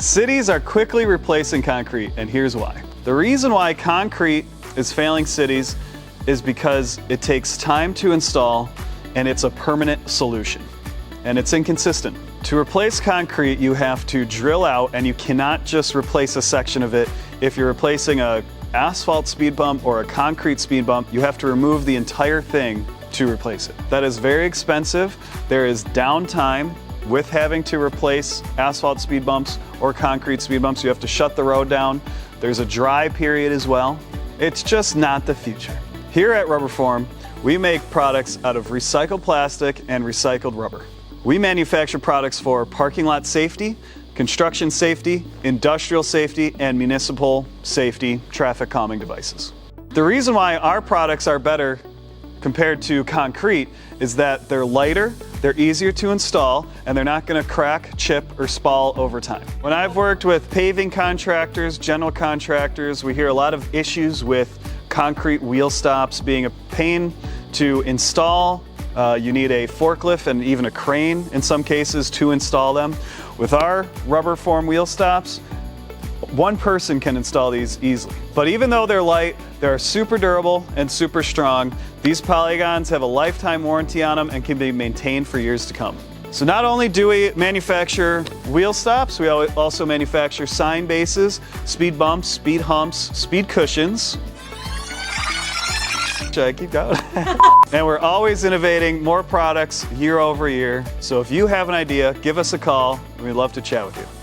Cities are quickly replacing concrete, and here's why. The reason why concrete is failing cities is because it takes time to install and it's a permanent solution. And it's inconsistent. To replace concrete, you have to drill out, and you cannot just replace a section of it. If you're replacing an asphalt speed bump or a concrete speed bump, you have to remove the entire thing to replace it. That is very expensive. There is downtime with having to replace asphalt speed bumps or concrete speed bumps. You have to shut the road down. There's a dry period as well. It's just not the future. Here at RubberForm, we make products out of recycled plastic and recycled rubber. We manufacture products for parking lot safety, construction safety, industrial safety, and municipal safety traffic calming devices. The reason why our products are better compared to concrete is that they're lighter, they're easier to install, and they're not going to crack, chip, or spall over time. When I've worked with paving contractors, general contractors, we hear a lot of issues with concrete wheel stops being a pain to install. You need a forklift and even a crane in some cases to install them. With our RubberForm wheel stops, one person can install these easily. But even though they're light, they're super durable and super strong. These polygons have a lifetime warranty on them and can be maintained for years to come. So not only do we manufacture wheel stops, we also manufacture sign bases, speed bumps, speed humps, speed cushions. Should I keep going? And we're always innovating more products year over year. So if you have an idea, give us a call and we'd love to chat with you.